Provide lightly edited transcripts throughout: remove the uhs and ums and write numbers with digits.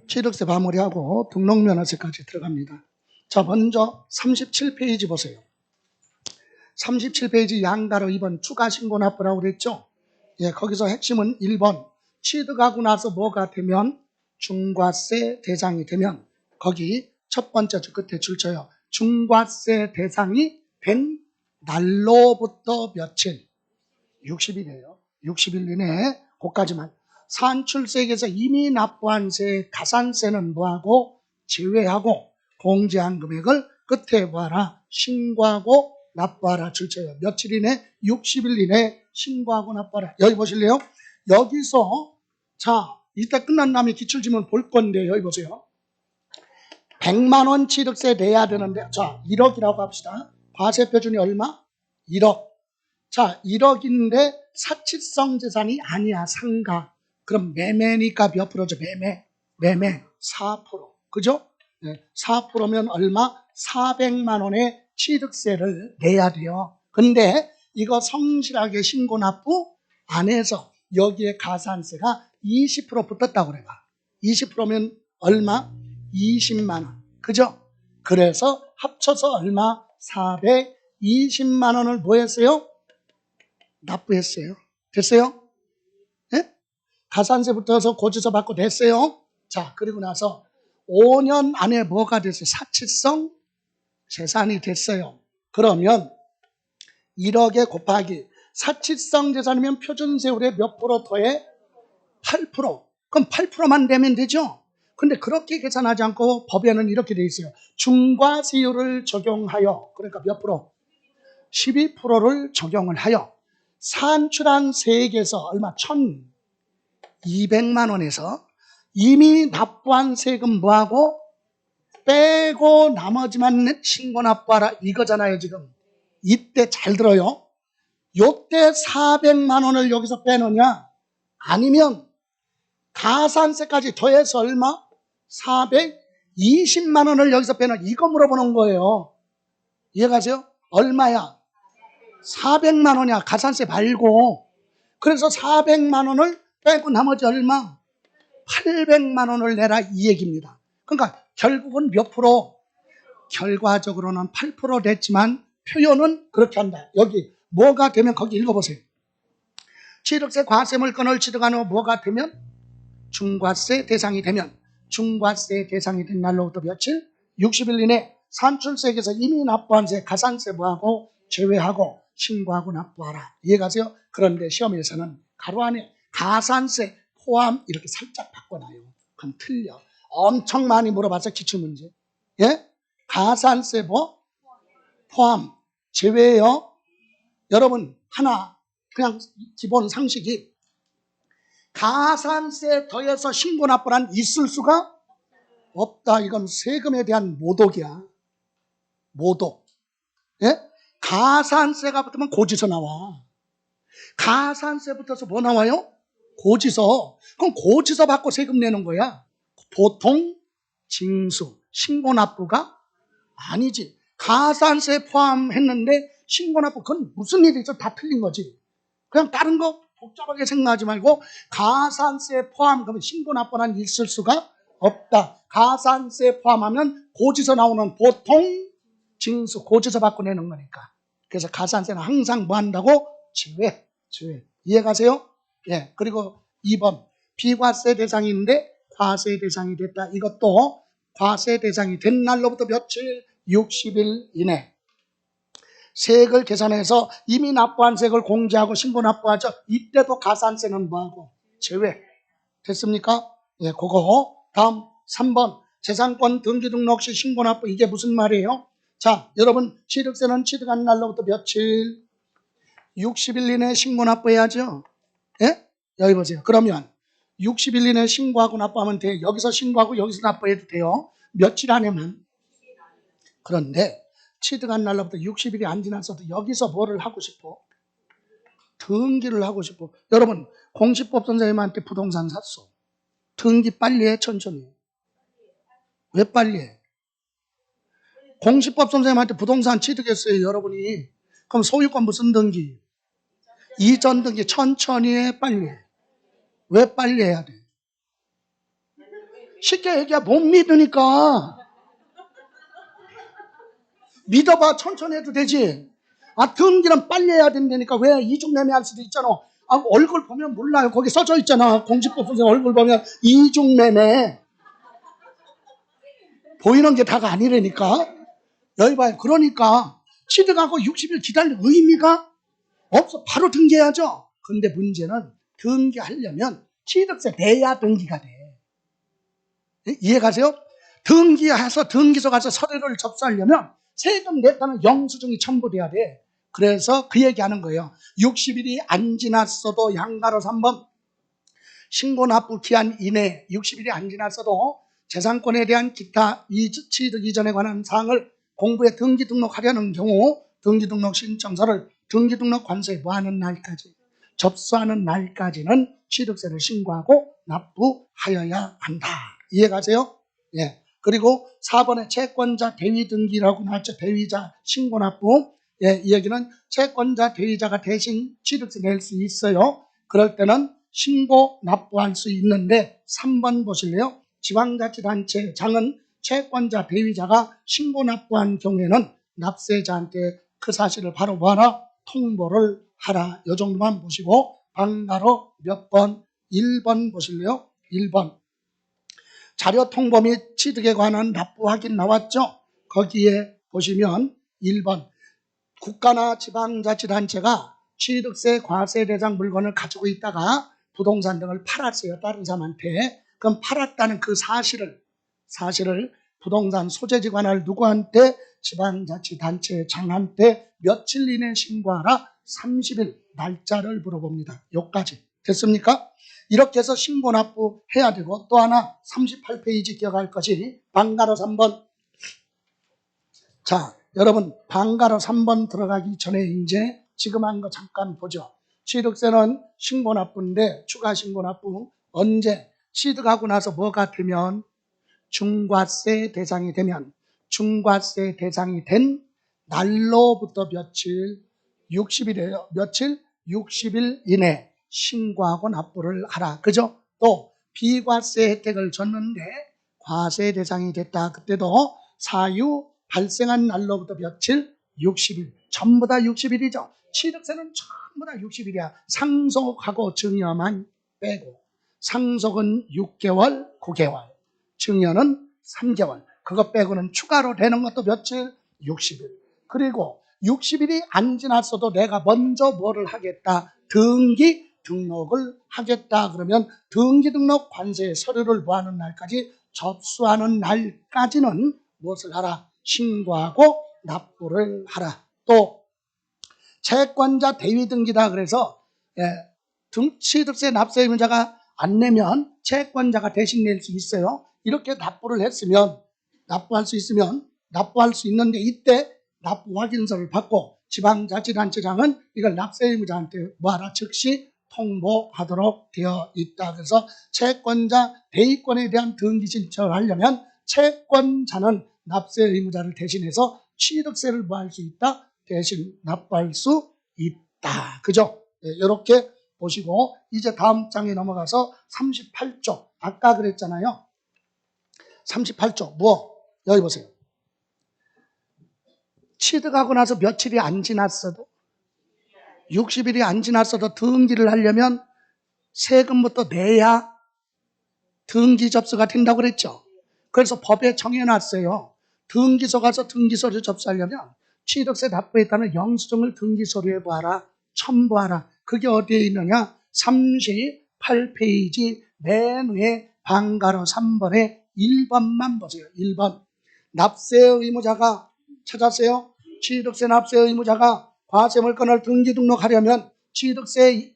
취득세 마무리하고 등록면허세까지 들어갑니다. 자, 먼저 37페이지 보세요. 37페이지 양가로 2번 추가신고납부라고 그랬죠? 예, 거기서 핵심은 1번 취득하고 나서 뭐가 되면 중과세 대상이 되면 거기 첫 번째 줄 끝에 줄 쳐요. 중과세 대상이 된 날로부터 며칠? 60일이에요. 60일 이내에 그까지만. 산출세에서 이미 납부한 세 가산세는 뭐하고 제외하고 공제한 금액을 끝에 뭐하라? 신고하고 납부하라 줄쳐요. 며칠 이내? 60일 이내 신고하고 납부하라. 여기 보실래요? 여기서 자 이따 끝난 다음에 기출지문 볼 건데 여기 보세요. 100만 원 취득세 내야 되는데 자 1억이라고 합시다. 과세표준이 얼마? 1억. 자 1억인데 사치성 재산이 아니야. 상가. 그럼 매매니까 몇 프로죠? 매매 4%. 그죠? 네, 4%면 얼마? 400만 원의 취득세를 내야 돼요. 근데 이거 성실하게 신고 납부 안 해서 여기에 가산세가 20% 붙었다고 그래봐. 20%면 얼마? 20만 원. 그죠? 그래서 합쳐서 얼마? 420만 원을 뭐 했어요? 납부했어요. 됐어요? 네? 가산세 붙어서 고지서 받고 됐어요. 자, 그리고 나서 5년 안에 뭐가 됐어요? 사치성 재산이 됐어요. 그러면 1억에 곱하기 사치성 재산이면 표준세율의 몇 프로 더해? 8%. 그럼 8%만 되면 되죠? 근데 그렇게 계산하지 않고 법에는 이렇게 돼 있어요. 중과세율을 적용하여 그러니까 몇 프로? 12%를 적용을 하여 산출한 세액에서 얼마? 1,200만 원에서 이미 납부한 세금 뭐하고? 빼고 나머지만 신고 납부하라 이거잖아요. 지금 이때 잘 들어요. 요때 400만 원을 여기서 빼느냐 아니면 가산세까지 더해서 얼마? 420만 원을 여기서 빼느냐 이거 물어보는 거예요. 이해가세요? 얼마야? 400만 원이야. 가산세 말고. 그래서 400만 원을 빼고 나머지 얼마? 800만 원을 내라 이 얘기입니다. 그러니까 결국은 몇 프로? 결과적으로는 8% 됐지만 표현은 그렇게 한다. 여기 뭐가 되면 거기 읽어보세요. 취득세 과세물건을 취득한 후 뭐가 되면? 중과세 대상이 되면 중과세 대상이 된 날로부터 며칠? 60일 이내 산출세에서 이미 납부한 세 가산세 뭐하고 제외하고 신고하고 납부하라. 이해가세요? 그런데 시험에서는 가로 안에 가산세 포함 이렇게 살짝 바꿔놔요. 그럼 틀려. 엄청 많이 물어봐서 기출문제. 예? 가산세 뭐? 포함 제외요. 여러분 하나 그냥 기본 상식이 가산세 더해서 신고 납부란 있을 수가 없다. 이건 세금에 대한 모독이야. 모독. 예? 가산세가 붙으면 고지서 나와. 가산세 붙어서 뭐 나와요? 고지서. 그럼 고지서 받고 세금 내는 거야. 보통 징수, 신고 납부가 아니지. 가산세 포함했는데 신고 납부 그건 무슨 일이 있어? 다 틀린 거지. 그냥 다른 거 복잡하게 생각하지 말고 가산세 포함 그러면 신고 납부는 있을 수가 없다. 가산세 포함하면 고지서 나오는 보통 징수 고지서 받고 내는 거니까. 그래서 가산세는 항상 뭐 한다고? 제외. 이해가세요? 예. 그리고 2번 비과세 대상인데 과세 대상이 됐다. 이것도 과세 대상이 된 날로부터 며칠? 60일 이내. 세액을 계산해서 이미 납부한 세액을 공제하고 신고 납부하죠. 이때도 가산세는 뭐하고? 제외. 됐습니까? 예, 그거. 다음 3번 재산권 등기 등록 시 신고 납부. 이게 무슨 말이에요? 자, 여러분 취득세는 취득한 날로부터 며칠? 60일 이내에 신고 납부해야죠. 예? 여기 보세요. 그러면 60일 이내에 신고하고 납부하면 돼요. 여기서 신고하고 여기서 납부해도 돼요. 며칠 안에만. 그런데 취득한 날로부터 60일이 안 지났어도 여기서 뭐를 하고 싶어? 등기를 하고 싶어. 여러분 공시법 선생님한테 부동산 샀어. 등기 빨리 해 천천히. 왜 빨리 해? 공시법 선생님한테 부동산 취득했어요. 여러분이. 그럼 소유권 무슨 등기? 이전 등기 천천히 해 빨리 해. 왜 빨리 해야 돼? 쉽게 얘기해. 못 믿으니까. 믿어봐. 천천히 해도 되지. 등기는 빨리 해야 된다니까. 왜? 이중매매할 수도 있잖아. 얼굴 보면 몰라요. 거기 써져 있잖아. 공직법 선생 얼굴 보면 이중매매. 보이는 게 다가 아니라니까. 여기 봐요. 그러니까 취득하고 60일 기다릴 의미가 없어. 바로 등기해야죠. 근데 문제는 등기하려면 취득세 내야 등기가 돼. 이해가세요? 등기해서 등기소 가서 서류를 접수하려면 세금 냈다는 영수증이 첨부돼야 돼. 그래서 그 얘기하는 거예요. 60일이 안 지났어도 양가로 3번 신고 납부 기한 이내 60일이 안 지났어도 재산권에 대한 기타 취득 이전에 관한 사항을 공부에 등기 등록하려는 경우 등기 등록 신청서를 등기 등록 관서에 뭐하는 날까지 접수하는 날까지는 취득세를 신고하고 납부하여야 한다. 이해가세요? 예. 그리고 4번에 채권자 대위 등기라고 나왔죠. 대위자 신고 납부. 예, 이 얘기는 채권자 대위자가 대신 취득세 낼 수 있어요. 그럴 때는 신고 납부할 수 있는데 3번 보실래요? 지방자치단체장은 채권자 대위자가 신고 납부한 경우에는 납세자한테 그 사실을 바로 뭐하라? 통보를 하라. 이 정도만 보시고 방가로 몇 번? 1번 보실래요? 1번. 자료 통보 및 취득에 관한 납부 확인 나왔죠? 거기에 보시면 1번. 국가나 지방자치단체가 취득세 과세 대상 물건을 가지고 있다가 부동산 등을 팔았어요. 다른 사람한테. 그럼 팔았다는 그 사실을 부동산 소재지 관할 누구한테? 지방자치단체 장한테 며칠 이내 신고하라. 30일 날짜를 물어봅니다. 여기까지 됐습니까? 이렇게 해서 신고 납부해야 되고 또 하나 38페이지 기억할 것이 방가로 3번. 자, 여러분 방가로 3번 들어가기 전에 이제 지금 한 거 잠깐 보죠. 취득세는 신고 납부인데 추가 신고 납부 언제? 취득하고 나서 뭐가 되면? 중과세 대상이 되면 중과세 대상이 된 날로부터 며칠? 60일이에요. 며칠? 60일 이내 신고하고 납부를 하라. 그죠? 또 비과세 혜택을 줬는데 과세 대상이 됐다. 그때도 사유 발생한 날로부터 며칠? 60일. 전부 다 60일이죠. 취득세는 전부 다 60일이야. 상속하고 증여만 빼고. 상속은 6개월, 9개월. 증여는 3개월. 그거 빼고는 추가로 되는 것도 며칠? 60일. 그리고 60일이 안 지났어도 내가 먼저 뭐를 하겠다? 등기 등록을 하겠다. 그러면 등기 등록 관세 서류를 뭐하는 날까지? 접수하는 날까지는 무엇을 하라? 신고하고 납부를 하라. 또 채권자 대위 등기다 그래서 취득세 납세 의무자가 안 내면 채권자가 대신 낼 수 있어요. 이렇게 납부를 했으면 납부할 수 있으면 납부할 수 있는데 이때 납부 확인서를 받고 지방자치단체장은 이걸 납세 의무자한테 뭐하라? 즉시 통보하도록 되어 있다. 그래서 채권자 대위권에 대한 등기 신청을 하려면 채권자는 납세 의무자를 대신해서 취득세를 뭐 할 수 있다? 대신 납부할 수 있다. 그죠? 이렇게 보시고 이제 다음 장에 넘어가서 38조. 아까 그랬잖아요. 38조. 뭐? 여기 보세요. 취득하고 나서 며칠이 안 지났어도 60일이 안 지났어도 등기를 하려면 세금부터 내야 등기 접수가 된다고 그랬죠. 그래서 법에 정해놨어요. 등기소 가서 등기서류 접수하려면 취득세 납부했다는 영수증을 등기서류에 보아라. 첨부하라. 그게 어디에 있느냐? 38페이지 맨 위에 방가로 3번에 1번만 보세요. 1번. 납세 의무자가 찾았어요. 취득세 납세 의무자가 과세 물건을 등기 등록하려면 취득세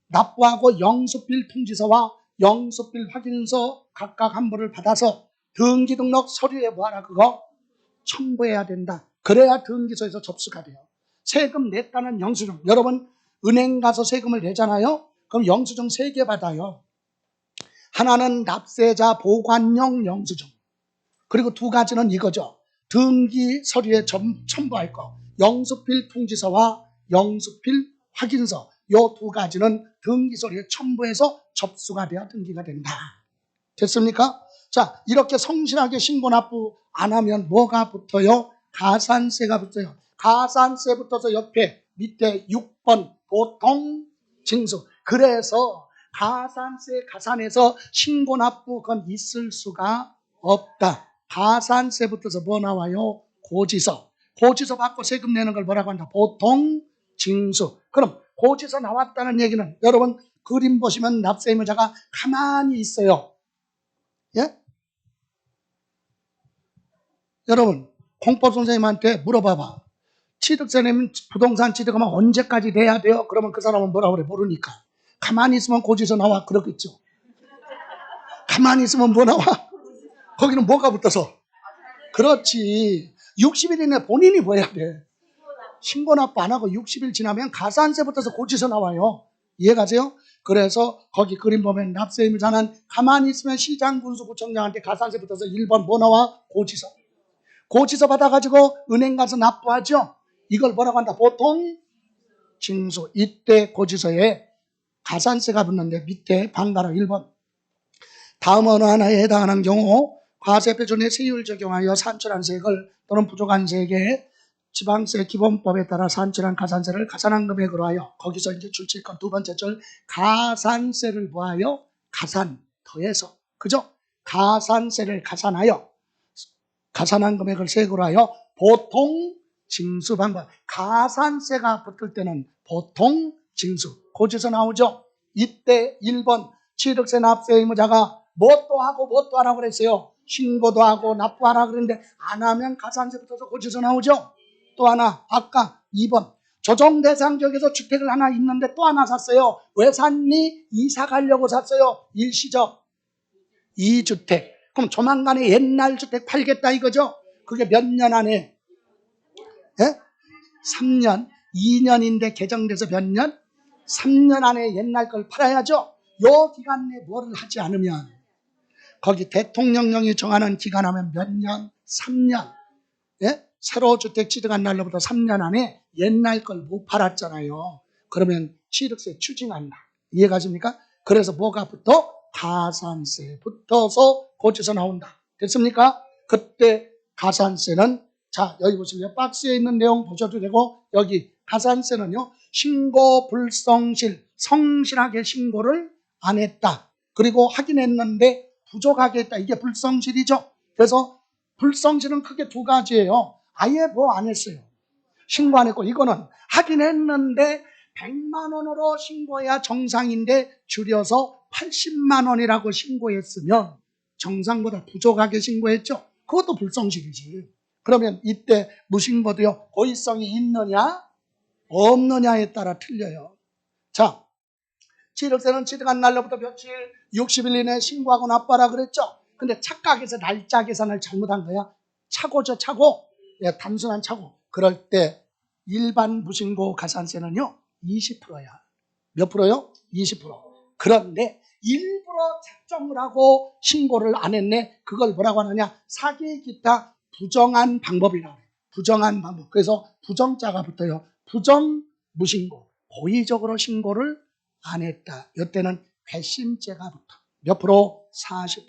납부하고 영수필 통지서와 영수필 확인서 각각 한 부를 받아서 등기 등록 서류에 뭐하라? 그거 첨부해야 된다. 그래야 등기소에서 접수가 돼요. 세금 냈다는 영수증. 여러분 은행 가서 세금을 내잖아요. 그럼 영수증 3개 받아요. 하나는 납세자 보관용 영수증. 그리고 2가지는 이거죠. 등기 서류에 첨부할 거. 영수필 통지서와 영수필 확인서. 요 2가지는 등기 서류에 첨부해서 접수가 돼야 등기가 된다. 됐습니까? 자, 이렇게 성실하게 신고 납부 안 하면 뭐가 붙어요? 가산세가 붙어요. 가산세 붙어서 옆에 밑에 6번 보통 징수. 그래서 가산세 가산해서 신고 납부 그건 있을 수가 없다. 가산세 붙어서 뭐 나와요? 고지서. 고지서 받고 세금 내는 걸 뭐라고 한다? 보통 징수. 그럼 고지서 나왔다는 얘기는 여러분 그림 보시면 납세 의무자가 가만히 있어요. 예? 여러분 공법 선생님한테 물어봐봐. 취득세 내면 부동산 취득하면 언제까지 내야 돼요? 그러면 그 사람은 뭐라고 그래? 모르니까. 가만히 있으면 고지서 나와. 그렇겠죠. 가만히 있으면 뭐 나와? 거기는 뭐가 붙어서? 그렇지. 60일 이내 본인이 뭐 해야 돼? 신고 납부 안 하고 60일 지나면 가산세 붙어서 고지서 나와요. 이해가세요? 그래서 거기 그림 보면 납세 의무자는 가만히 있으면 시장 군수구청장한테 가산세 붙어서 1번 뭐 나와? 고지서. 고지서 받아가지고 은행 가서 납부하죠. 이걸 뭐라고 한다? 보통 징수. 이때 고지서에 가산세가 붙는데 밑에 방가로 1번. 다음 어느 하나에 해당하는 경우 과세표준의 세율 적용하여 산출한 세액을 또는 부족한 세액에 지방세 기본법에 따라 산출한 가산세를 가산한 금액으로 하여 거기서 이제 줄칠건 두 번째 줄 가산세를 뭐하여? 가산 더해서 그죠? 가산세를 가산하여 가산한 금액을 세액으로 하여 보통 징수 방법. 가산세가 붙을 때는 보통 징수. 고지서 나오죠? 이때 1번 취득세 납세 의무자가 뭣도 하고 뭣도 하라고 그랬어요. 신고도 하고 납부하라 그랬는데 안 하면 가산세 붙어서 고지서 나오죠? 또 하나 아까 2번 조정 대상 지역에서 주택을 하나 있는데 또 하나 샀어요. 왜 샀니? 이사 가려고 샀어요. 일시적 2주택. 그럼 조만간에 옛날 주택 팔겠다 이거죠? 그게 몇 년 안에? 예? 3년. 2년인데 개정돼서 몇 년? 3년 안에 옛날 걸 팔아야죠. 요 기간 내에 뭐를 하지 않으면 거기 대통령령이 정하는 기간 하면 몇 년? 3년. 예? 새로 주택 취득한 날로부터 3년 안에 옛날 걸 못 팔았잖아요. 그러면 취득세 추징한다. 이해가십니까? 그래서 뭐가 붙어? 가산세 붙어서 고지서 나온다. 됐습니까? 그때 가산세는 자 여기 보시면 박스에 있는 내용 보셔도 되고 여기 가산세는요. 신고 불성실 성실하게 신고를 안 했다. 그리고 하긴 했는데 부족하게 했다. 이게 불성실이죠. 그래서 불성실은 크게 두 가지예요. 아예 뭐 안 했어요. 신고 안 했고 이거는 하긴 했는데 100만 원으로 신고해야 정상인데 줄여서 80만 원이라고 신고했으면 정상보다 부족하게 신고했죠. 그것도 불성실이지. 그러면 이때 무신고도요. 고의성이 있느냐 없느냐에 따라 틀려요. 자, 취득세는 취득한 날로부터 며칠 60일 이내에 신고하고 납부하라 그랬죠. 근데 착각해서 날짜 계산을 잘못한 거야. 착오죠, 착오. 예, 단순한 착오. 그럴 때 일반 무신고 가산세는요 20%야. 몇 프로요? 20%. 그런데 일부러 작정을 하고 신고를 안 했네. 그걸 뭐라고 하느냐? 사기 기타 부정한 방법이라고 해요. 부정한 방법. 그래서 부정자가 붙어요. 부정 무신고. 고의적으로 신고를 안 했다. 이때는 배심죄가 붙어. 몇 프로? 40%.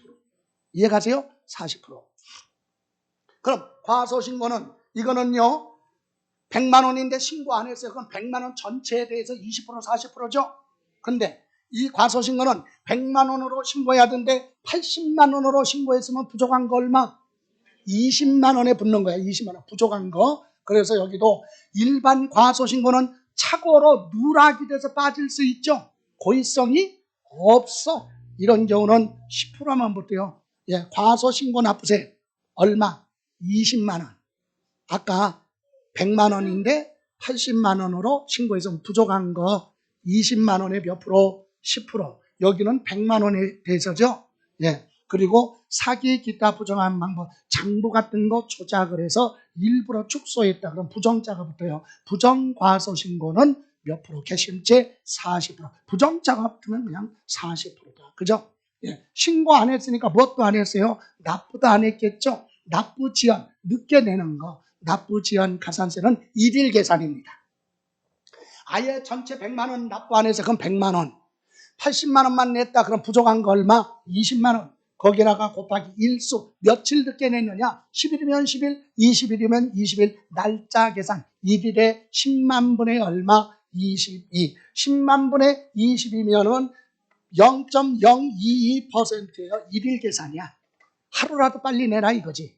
이해가세요? 40%. 그럼 과소신고는 이거는요 100만 원인데 신고 안 했어요. 그럼 100만 원 전체에 대해서 20% 40%죠. 근데 이 과소신고는 100만 원으로 신고해야 되는데 80만 원으로 신고했으면 부족한 거 얼마? 20만 원에 붙는 거야. 20만 원 부족한 거. 그래서 여기도 일반 과소신고는 착오로 누락이 돼서 빠질 수 있죠. 고의성이 없어. 이런 경우는 10%만 붙어요. 예, 과소신고 납부세 얼마? 20만 원. 아까 100만 원인데 80만 원으로 신고해서 부족한 거 20만 원에 몇 프로? 10%. 여기는 100만 원에 대해서죠. 예. 그리고 사기 기타 부정한 방법, 장부 같은 거 조작을 해서 일부러 축소했다. 그럼 부정자가 붙어요. 부정과소신고는 몇 프로? 개심죄 40%. 부정자가 붙으면 그냥 40%다. 그죠? 예. 신고 안 했으니까 뭣도 안 했어요? 납부도 안 했겠죠? 납부 지연, 늦게 내는 거. 납부 지연 가산세는 일일 계산입니다. 아예 전체 100만 원 납부 안 해서 그럼 100만 원. 80만 원만 냈다. 그럼 부족한 거 얼마? 20만 원. 거기다가 곱하기 일수 며칠 늦게 냈느냐 10일이면 10일 20일이면 20일 날짜 계산 1일에 10만 분의 얼마 22 10만 분의 20이면은 0.022%예요. 일일 계산이야. 하루라도 빨리 내라 이거지.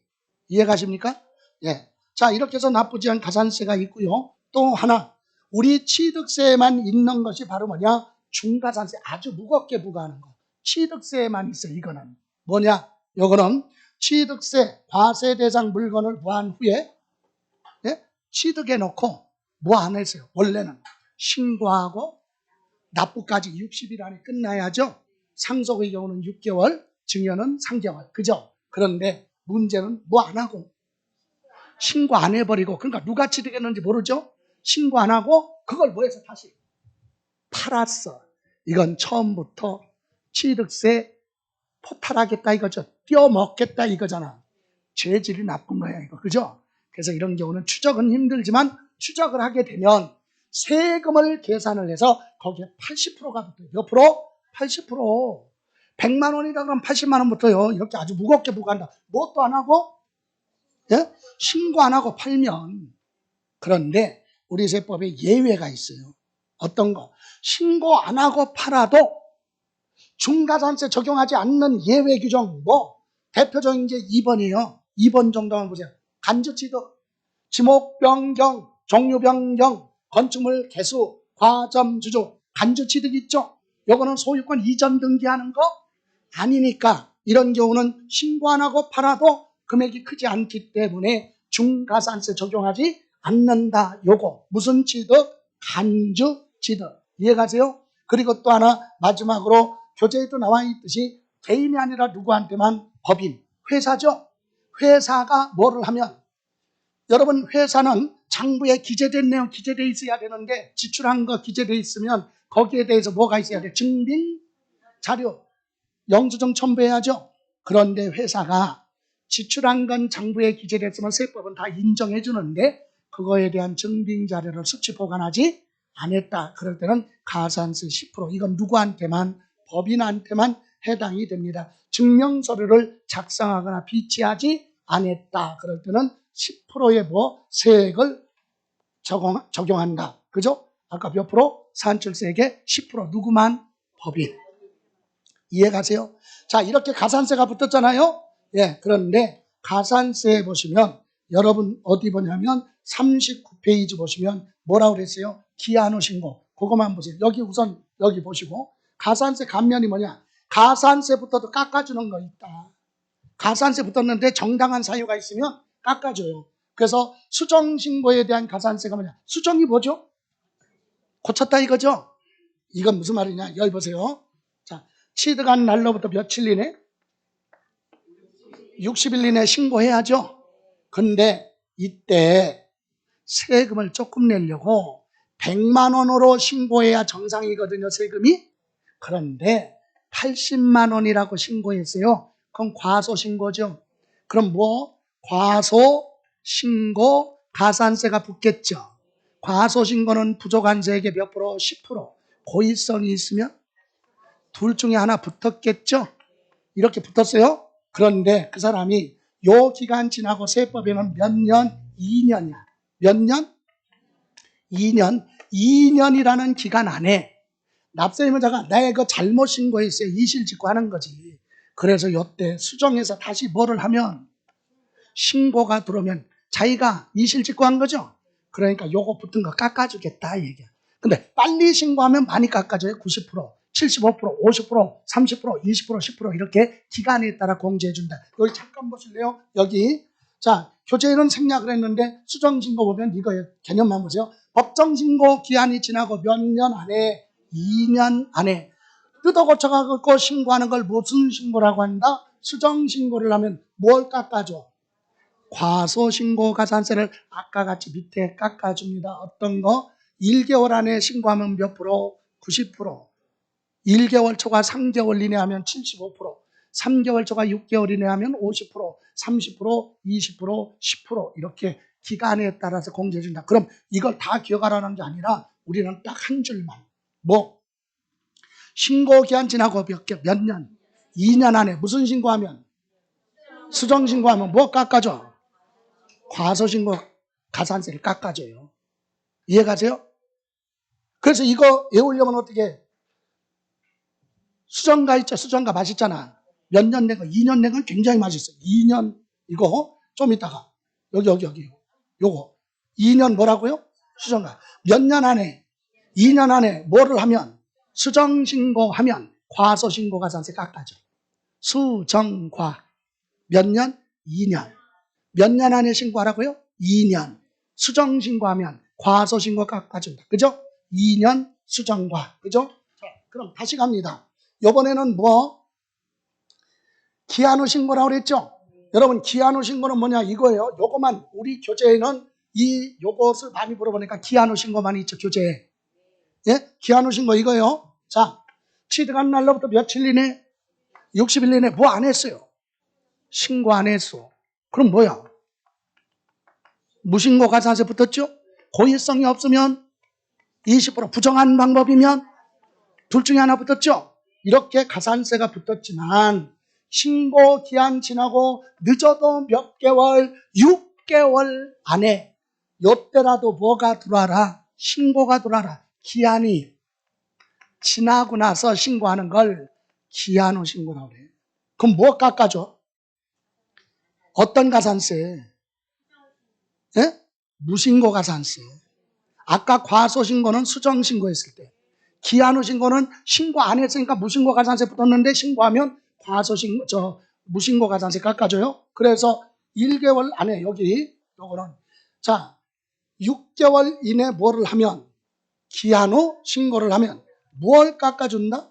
이해가십니까? 예. 자, 이렇게 해서 나쁘지 않은 가산세가 있고요. 또 하나, 우리 취득세에만 있는 것이 바로 뭐냐? 중가산세. 아주 무겁게 부과하는 거. 취득세에만 있어요. 이거는 뭐냐? 요거는 취득세, 과세 대상 물건을 부한 후에 예? 취득해 놓고 뭐 안 했어요? 원래는 신고하고 납부까지 60일 안에 끝나야죠. 상속의 경우는 6개월, 증여는 3개월. 그죠? 그런데 문제는 뭐 안 하고 신고 안 해버리고, 그러니까 누가 취득했는지 모르죠? 신고 안 하고 그걸 뭐 해서 다시 팔았어. 이건 처음부터 취득세 포탈하겠다 이거죠. 떼어먹겠다 이거잖아. 죄질이 나쁜 거야 이거. 그죠? 그래서 이런 경우는 추적은 힘들지만 추적을 하게 되면 세금을 계산을 해서 거기에 80%가 붙어요. 몇 프로? 80%. 100만 원이다 그러면 80만 원부터요. 이렇게 아주 무겁게 부과한다. 뭣도 안 하고 예? 신고 안 하고 팔면. 그런데 우리 세법에 예외가 있어요. 어떤 거? 신고 안 하고 팔아도 중가산세 적용하지 않는 예외 규정 뭐? 대표적인 게 2번이에요. 2번 정도만 보세요. 간주취득, 지목 변경, 종류 변경, 건축물 개수, 과점 주주, 간주취득 있죠? 요거는 소유권 이전 등기하는 거 아니니까 이런 경우는 신고 안 하고 팔아도 금액이 크지 않기 때문에 중가산세 적용하지 않는다. 요거 무슨 취득? 간주 취득. 이해가세요? 그리고 또 하나 마지막으로 교재에도 나와 있듯이 개인이 아니라 누구한테만 법인, 회사죠. 회사가 뭐를 하면 여러분 회사는 장부에 기재된 내용 기재되어 있어야 되는데 지출한 거 기재되어 있으면 거기에 대해서 뭐가 있어야 돼? 증빙 자료, 영수증 첨부해야죠. 그런데 회사가 지출한 건 장부에 기재됐으면 세법은 다 인정해 주는데 그거에 대한 증빙 자료를 수치 보관하지 않았다. 그럴 때는 가산세 10%. 이건 누구한테만? 법인한테만 해당이 됩니다. 증명서류를 작성하거나 비치하지 않았다. 그럴 때는 10%의 뭐 세액을 적용한다. 그죠? 아까 몇 프로? 산출세액의 10%. 누구만? 법인. 이해가세요? 자, 이렇게 가산세가 붙었잖아요. 예, 그런데 가산세에 보시면 여러분 어디 보냐면 39페이지 보시면 뭐라고 그랬어요? 기한후 신고. 그거만 보세요. 여기 우선 여기 보시고 가산세 감면이 뭐냐? 가산세부터도 깎아주는 거 있다. 가산세 붙었는데 정당한 사유가 있으면 깎아줘요. 그래서 수정신고에 대한 가산세가 뭐냐? 수정이 뭐죠? 고쳤다 이거죠? 이건 무슨 말이냐? 여기 보세요. 자, 취득한 날로부터 며칠 이내? 60일 이내 신고해야죠. 근데 이때 세금을 조금 내려고 100만 원으로 신고해야 정상이거든요, 세금이. 그런데 80만 원이라고 신고했어요. 그럼 과소신고죠. 그럼 뭐? 과소신고 가산세가 붙겠죠. 과소신고는 부족한 세액의 몇 프로? 10%. 고의성이 있으면 둘 중에 하나 붙었겠죠. 이렇게 붙었어요. 그런데 그 사람이 요 기간 지나고 세법에는 몇 년? 2년이야. 몇 년? 2년. 2년이라는 기간 안에 납세의무자가 내가 이거 잘못 신고했어요. 이실직고 하는 거지. 그래서 요때 수정해서 다시 뭐를 하면 신고가 들어오면 자기가 이실직고 한 거죠. 그러니까 요거 붙은 거 깎아주겠다 얘기야. 근데 빨리 신고하면 많이 깎아줘요. 90%, 75%, 50%, 30%, 20%, 10% 이렇게 기간에 따라 공제해준다. 여기 잠깐 보실래요? 여기 자 교재에는 생략을 했는데 수정신고 보면 이거 개념만 보세요. 법정신고 기한이 지나고 몇 년 안에 2년 안에 뜯어 고쳐갖고 신고하는 걸 무슨 신고라고 한다? 수정신고를 하면 뭘 깎아줘? 과소신고 가산세를 아까 같이 밑에 깎아줍니다. 어떤 거? 1개월 안에 신고하면 몇 프로? 90%. 1개월 초과 3개월 이내 하면 75%. 3개월 초과 6개월 이내 하면 50%, 30%, 20%, 10% 이렇게 기간에 따라서 공제해준다. 그럼 이걸 다 기억하라는 게 아니라 우리는 딱 한 줄만. 뭐? 신고 기한 지나고 몇 년? 2년 안에 무슨 신고하면? 수정 신고하면 뭐 깎아줘? 과소신고 가산세를 깎아줘요. 이해가세요? 그래서 이거 외우려면 어떻게? 수정가 있죠? 수정가 맛있잖아. 몇 년 된 거, 2년 된 건 굉장히 맛있어요. 2년, 이거 좀 이따가. 여기. 요거. 2년 뭐라고요? 수정가. 몇 년 안에, 2년 안에 뭐를 하면? 수정신고하면 과소신고 가산세 깎아줘. 수정과. 몇 년? 2년. 몇 년 안에 신고하라고요? 2년. 수정신고하면 과소신고 깎아준다. 그죠? 2년 수정과. 그죠? 자, 그럼 다시 갑니다. 이번에는 뭐? 기한 후 신고라고 그랬죠? 여러분, 기한 후 신고는 뭐냐? 이거예요. 요거만, 우리 교재에는 요것을 많이 물어보니까 기한 후 신고만 있죠, 교재에. 예? 기한 후 신고 이거예요. 자, 취득한 날로부터 며칠 이내? 60일 이내 뭐 안 했어요? 신고 안 했어. 그럼 뭐야? 무신고 가산세 붙었죠? 고의성이 없으면 20% 부정한 방법이면 둘 중에 하나 붙었죠? 이렇게 가산세가 붙었지만 신고 기한 지나고 늦어도 몇 개월, 6개월 안에 요때라도 뭐가 들어와라? 신고가 들어와라. 기한이 지나고 나서 신고하는 걸 기한 후 신고라고 그래요. 그럼 뭐 깎아줘? 어떤 가산세? 예? 무신고 가산세. 아까 과소신고는 수정신고했을 때, 기한 후 신고는 신고 안 했으니까 무신고 가산세 붙었는데 신고하면 무신고 가산세 깎아줘요. 그래서 1개월 안에 요거는 자 6개월 이내 뭐를 하면 기한 후 신고를 하면 뭘 깎아준다?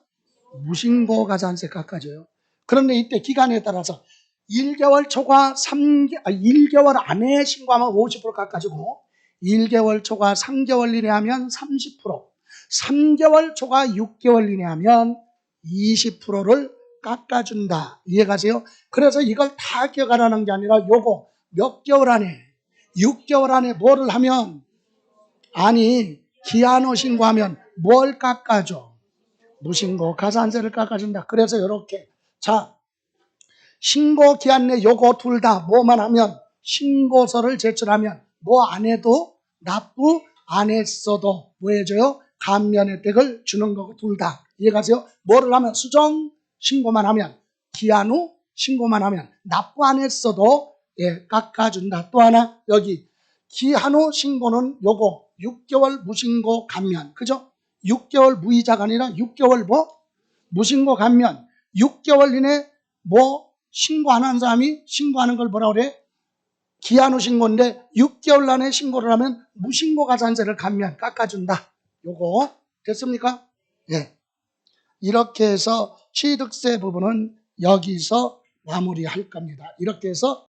무신고 가산세 깎아줘요. 그런데 이때 기간에 따라서 1개월 초과 1개월 안에 신고하면 50% 깎아주고 1개월 초과 3개월 이내 하면 30%, 3개월 초과 6개월 이내 하면 20%를 깎아준다. 이해가세요? 그래서 이걸 다 기억하라는 게 아니라 요거 몇 개월 안에 6개월 안에 뭐를 하면 아니 기한 후 신고하면 뭘 깎아줘? 무신고 가산세를 깎아준다. 그래서 이렇게 자 신고 기한 내 요거 둘 다 뭐만 하면 신고서를 제출하면 뭐 안 해도 납부 안 했어도 뭐 해줘요? 감면 혜택을 주는 거고 둘 다. 이해가세요? 뭐를 하면 수정 신고만 하면 기한 후 신고만 하면 납부 안 했어도 깎아준다. 또 하나 여기 기한 후 신고는 요거 6개월 무신고 감면. 그죠? 6개월 무이자가 아니라 6개월 뭐? 무신고 감면. 6개월 이내 뭐 신고 안 한 사람이 신고하는 걸 뭐라 그래? 기한 후 신고인데 6개월 안에 신고를 하면 무신고 가산세를 감면 깎아준다. 요거 됐습니까? 예. 이렇게 해서 취득세 부분은 여기서 마무리할 겁니다. 이렇게 해서